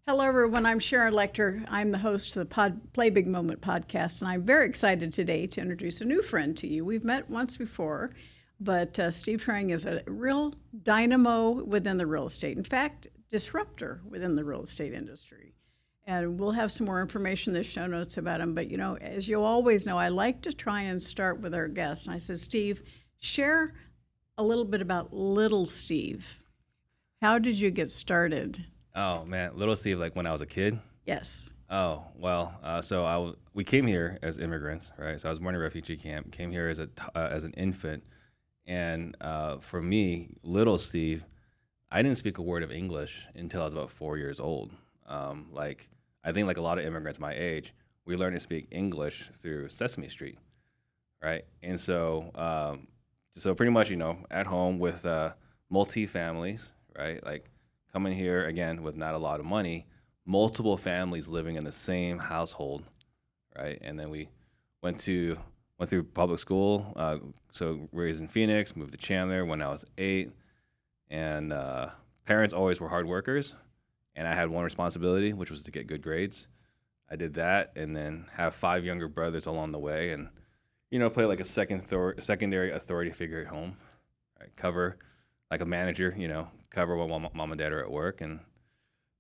Hello, everyone. I'm Sharon Lecter. I'm the host of the Play Big Moment podcast, and I'm very excited today to introduce a new friend to you. We've met once before, but Steve Trang is a real dynamo within the real estate. In fact, disruptor within the real estate industry. And we'll have some more information in the show notes about him. But, as you always know, I like to try and start with our guests. And I said, Steve, share a little bit about little Steve. How did you get started? Oh man, little Steve, like when I was a kid. Yes. Oh well, we came here as immigrants, right? So I was born in a refugee camp. Came here as an infant, and for me, little Steve, I didn't speak a word of English until I was about 4 years old. I think like a lot of immigrants my age, we learned to speak English through Sesame Street, right? And so pretty much, at home with multi families, right? Like coming here again with not a lot of money, multiple families living in the same household, right? And then we went through public school. So raised in Phoenix, moved to Chandler when I was 8, and parents always were hard workers, and I had one responsibility, which was to get good grades. I did that, and then have 5 younger brothers along the way, and play like a secondary authority figure at home, right? Cover like a manager, cover when mom and dad are at work, and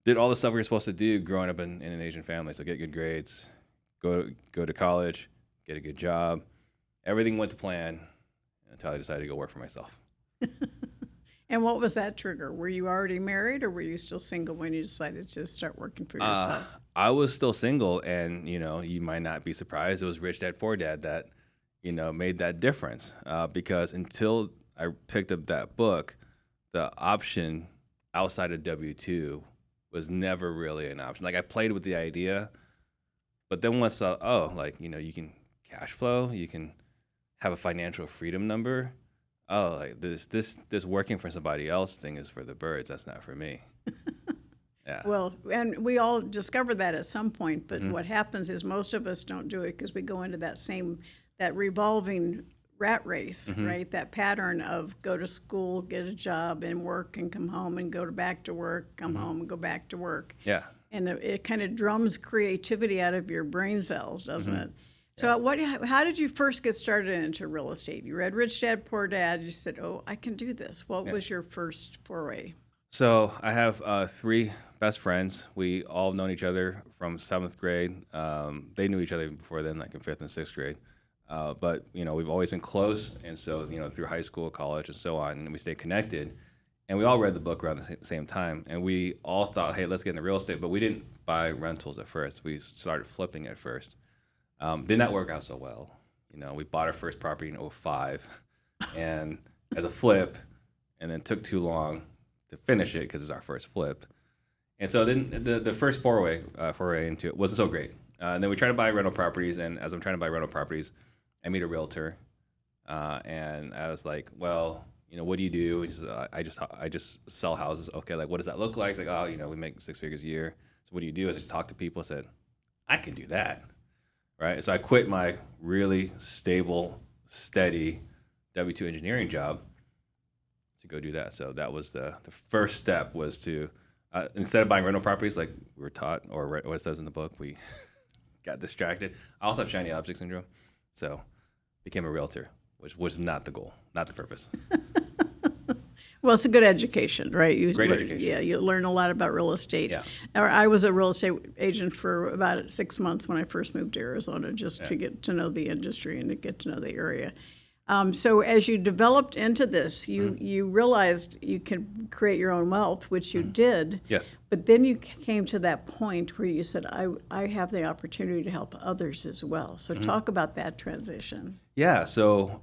did all the stuff we were supposed to do growing up in an Asian family. So get good grades, go to college, get a good job. Everything went to plan until I decided to go work for myself. And what was that trigger? Were you already married, or were you still single when you decided to start working for yourself? I was still single, and you might not be surprised. It was Rich Dad Poor Dad that made that difference, because until I picked up that book, the option outside of W-2 was never really an option. Like I played with the idea, but then once I saw, you can cash flow, you can have a financial freedom number. Oh, like this working for somebody else thing is for the birds. That's not for me. Yeah. Well, and we all discover that at some point, but what happens is most of us don't do it because we go into that revolving rat race, right? That pattern of go to school, get a job, and work, and come home, and go back to work, come home, and go back to work. Yeah. And it kind of drums creativity out of your brain cells, doesn't it? So how did you first get started into real estate? You read Rich Dad, Poor Dad. You said, oh, I can do this. What was your first foray? So I have 3 best friends. We all have known each other from 7th grade. They knew each other before then, like in 5th and 6th grade. But we've always been close, and so through high school, college, and so on, and we stayed connected. And we all read the book around the same time, and we all thought, hey, let's get into real estate. But we didn't buy rentals at first. We started flipping at first. Did not work out so well. We bought our first property in 2005, and as a flip, and then took too long to finish it because it's our first flip. And so then the first foray into it wasn't so great. And then we tried to buy rental properties, and as I'm trying to buy rental properties, I meet a realtor, and I was like, well, what do you do? And he says, I just sell houses. Okay, like what does that look like? It's like, oh, we make 6 figures a year. So what do you do? I just talk to people. I said, I can do that, right? So I quit my really stable, steady W-2 engineering job to go do that. So that was the first step, was to instead of buying rental properties like we were taught, or what it says in the book, we got distracted. I also have shiny object syndrome, so became a realtor, which was not the goal, not the purpose. Well, it's a good education, right? Great education. Yeah, you learn a lot about real estate. Yeah. I was a real estate agent for about 6 months when I first moved to Arizona, just to get to know the industry and to get to know the area. So as you developed into this, you realized you could create your own wealth, which you did. Yes. But then you came to that point where you said, I have the opportunity to help others as well. So talk about that transition. Yeah. So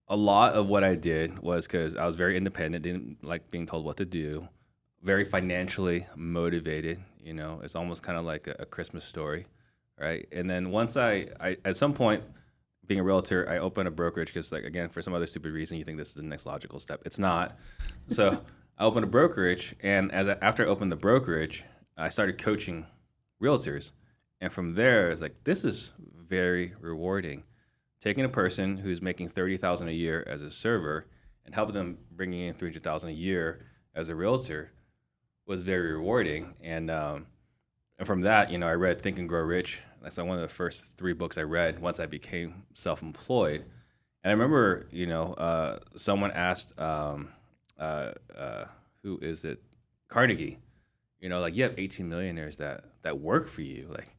a lot of what I did was because I was very independent, didn't like being told what to do, very financially motivated. It's almost kind of like a Christmas story, right? And then once I at some point, being a realtor, I opened a brokerage because, like, again, for some other stupid reason, you think this is the next logical step. It's not. So I opened a brokerage, and after I opened the brokerage, I started coaching realtors. And from there, it's like, this is very rewarding. Taking a person who's making $30,000 a year as a server and helping them bringing in $300,000 a year as a realtor, was very rewarding. And from that, I read Think and Grow Rich. That's like one of the first three books I read once I became self-employed. And I remember, someone asked, who is it? Carnegie. Like you have 18 millionaires that work for you. Like,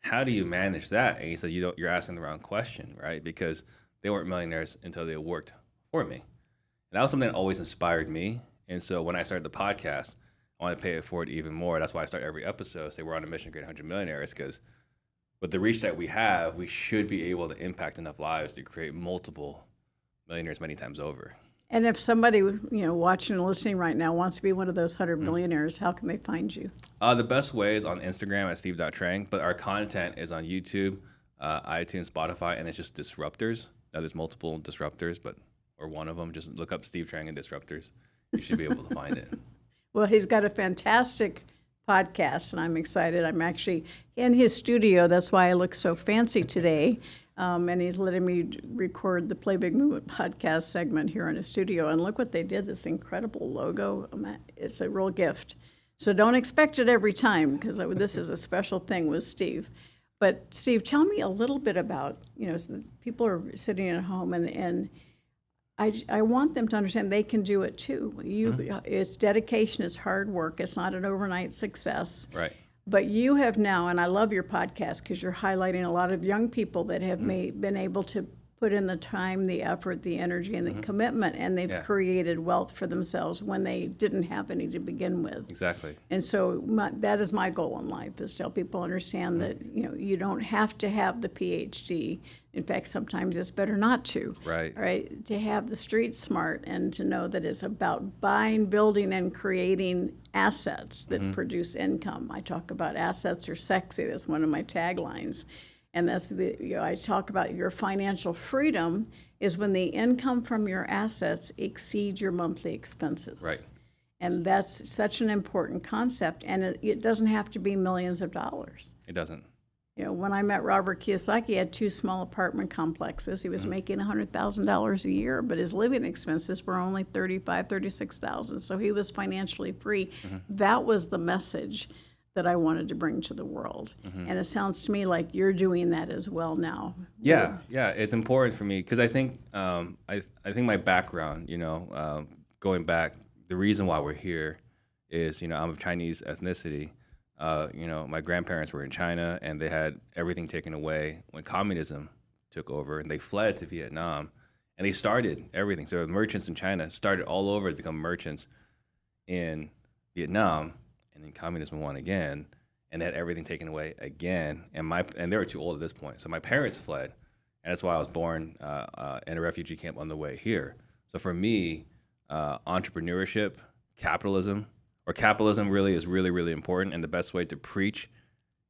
how do you manage that? And he said, you're asking the wrong question, right? Because they weren't millionaires until they worked for me. And that was something that always inspired me. And so when I started the podcast, I want to pay it forward even more. That's why I start every episode, say we're on a mission to create 100 millionaires, because with the reach that we have, we should be able to impact enough lives to create multiple millionaires many times over. And if somebody, watching and listening right now wants to be one of those 100 millionaires, how can they find you? The best way is on Instagram at steve.trang, but our content is on YouTube, iTunes, Spotify, and it's just Disruptors. Now there's multiple Disruptors, or one of them. Just look up Steve Trang and Disruptors. You should be able to find it. Well, he's got a fantastic podcast, and I'm excited. I'm actually in his studio. That's why I look so fancy today. And he's letting me record the Play Big Movement podcast segment here in his studio. And look what they did, this incredible logo. It's a real gift. So don't expect it every time, because this is a special thing with Steve. But Steve, tell me a little bit about, so people are sitting at home, and I want them to understand they can do it too. It's dedication, it's hard work. It's not an overnight success. Right. But you have now, and I love your podcast because you're highlighting a lot of young people that have been able to put in the time, the effort, the energy, and the commitment, and they've created wealth for themselves when they didn't have any to begin with. Exactly. And so that is my goal in life, is to help people understand that you don't have to have the PhD. In fact, sometimes it's better not to. Right. Right. To have the street smart and to know that it's about buying, building, and creating assets that produce income. I talk about assets are sexy. That's one of my taglines. And that's I talk about your financial freedom is when the income from your assets exceeds your monthly expenses. Right. And that's such an important concept. And it doesn't have to be millions of dollars. It doesn't. When I met Robert Kiyosaki, he had 2 small apartment complexes. He was making $100,000 a year, but his living expenses were only $35,000, $36,000. So he was financially free. That was the message that I wanted to bring to the world. And it sounds to me like you're doing that as well now. Yeah, it's important for me because I think I think my background, going back, the reason why we're here is, I'm of Chinese ethnicity. My grandparents were in China and they had everything taken away when communism took over, and they fled to Vietnam and they started everything. So merchants in China started all over to become merchants in Vietnam. And then communism won again, and they had everything taken away again. And they were too old at this point. So my parents fled, and that's why I was born in a refugee camp on the way here. So for me, entrepreneurship, capitalism really is really, really important. And the best way to preach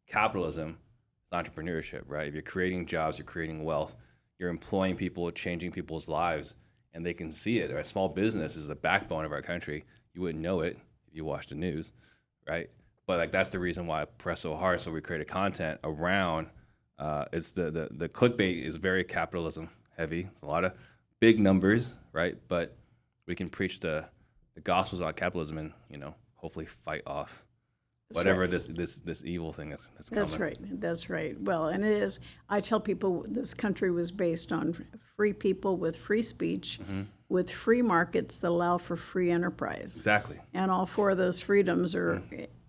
capitalism is entrepreneurship, right? If you're creating jobs, you're creating wealth, you're employing people, changing people's lives, and they can see it. Right? Small business is the backbone of our country. You wouldn't know it if you watched the news. Right, but that's the reason why I press so hard. So we created content around. It's the clickbait is very capitalism heavy. It's a lot of big numbers, right? But we can preach the gospels about capitalism and hopefully fight off whatever this evil thing that's coming. That's right. Well, and it is. I tell people this country was based on free people with free speech, with free markets that allow for free enterprise. Exactly. And all 4 of those freedoms are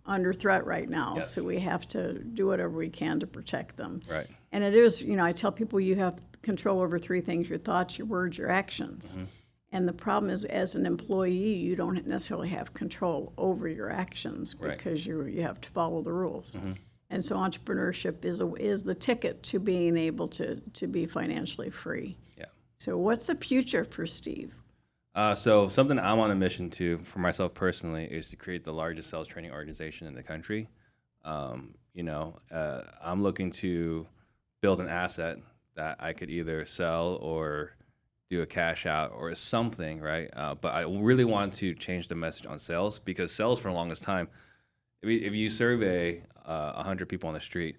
under threat right now. Yes. So we have to do whatever we can to protect them. Right. And it is, I tell people you have control over 3 things: your thoughts, your words, your actions. And the problem is, as an employee, you don't necessarily have control over your actions because you have to follow the rules. And so entrepreneurship is the ticket to being able to be financially free. Yeah. So what's the future for Steve? So something I'm on a mission to, for myself personally, is to create the largest sales training organization in the country. I'm looking to build an asset that I could either sell or do a cash out or something, right? But I really want to change the message on sales, because sales for the longest time, if you survey 100 people on the street,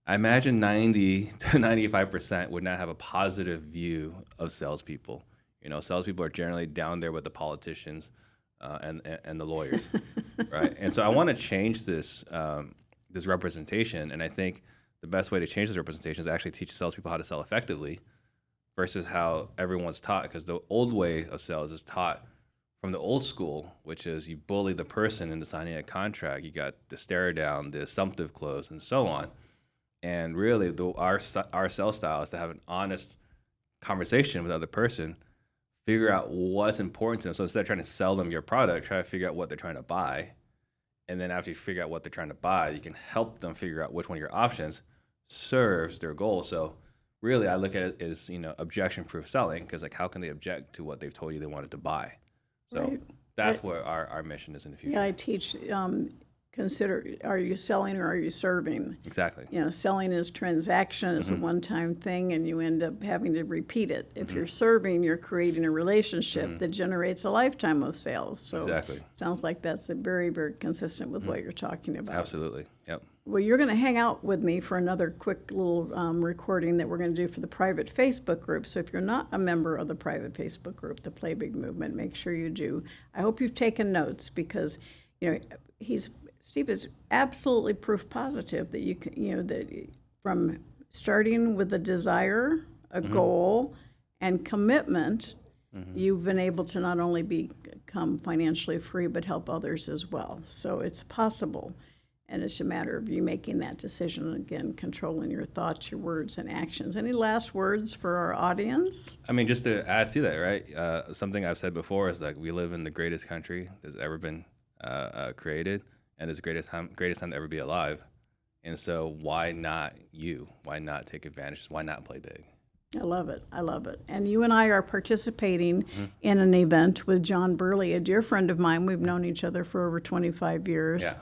I imagine 90 to 95% would not have a positive view of salespeople. Salespeople are generally down there with the politicians, and the lawyers, right? And so I want to change this this representation, and I think the best way to change this representation is actually teach salespeople how to sell effectively versus how everyone's taught, because the old way of sales is taught from the old school, which is you bully the person into signing a contract. You got the stare down, the assumptive close, and so on. And really, our sales style is to have an honest conversation with the other person, figure out what's important to them. So instead of trying to sell them your product, try to figure out what they're trying to buy. And then after you figure out what they're trying to buy, you can help them figure out which one of your options serves their goal. So really, I look at it as, objection-proof selling, because like, how can they object to what they've told you they wanted to buy? So Right. that's what our mission is in the future. Yeah, I teach, consider, are you selling or are you serving? Exactly. Selling is transaction, it's a one-time thing, and you end up having to repeat it. If you're serving, you're creating a relationship that generates a lifetime of sales. So Exactly. sounds like that's very, very consistent with what you're talking about. Absolutely. Yep. Well, you're going to hang out with me for another quick little recording that we're going to do for the private Facebook group. So if you're not a member of the private Facebook group, the Play Big Movement, make sure you do. I hope you've taken notes, because Steve is absolutely proof positive that you can, that from starting with a desire, a goal, and commitment, you've been able to not only become financially free, but help others as well. So it's possible. And it's a matter of you making that decision, again, controlling your thoughts, your words, and actions. Any last words for our audience? I mean, just to add to that, right? Something I've said before is like, we live in the greatest country that's ever been created, and it's the greatest time to ever be alive. And so why not you? Why not take advantage? Why not play big? I love it. I love it. And you and I are participating in an event with John Burley, a dear friend of mine. We've known each other for over 25 years. Yeah.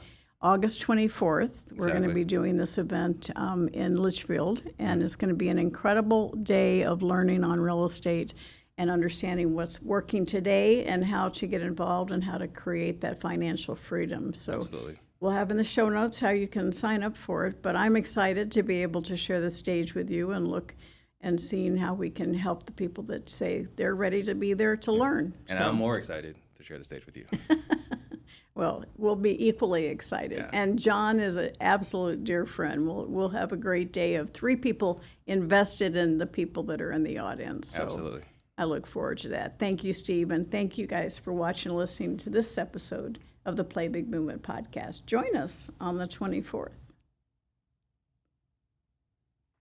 August 24th, we're going to Exactly. be doing this event in Litchfield, and it's going to be an incredible day of learning on real estate and understanding what's working today and how to get involved and how to create that financial freedom. So Absolutely. we'll have in the show notes how you can sign up for it, but I'm excited to be able to share the stage with you and look and seeing how we can help the people that say they're ready to be there to learn. And I'm more excited to share the stage with you. Well, we'll be equally excited. Yeah. And John is an absolute dear friend. We'll have a great day of 3 people invested in the people that are in the audience. So Absolutely. I look forward to that. Thank you, Steve, and thank you guys for watching and listening to this episode of the Play Big Movement podcast. Join us on the 24th.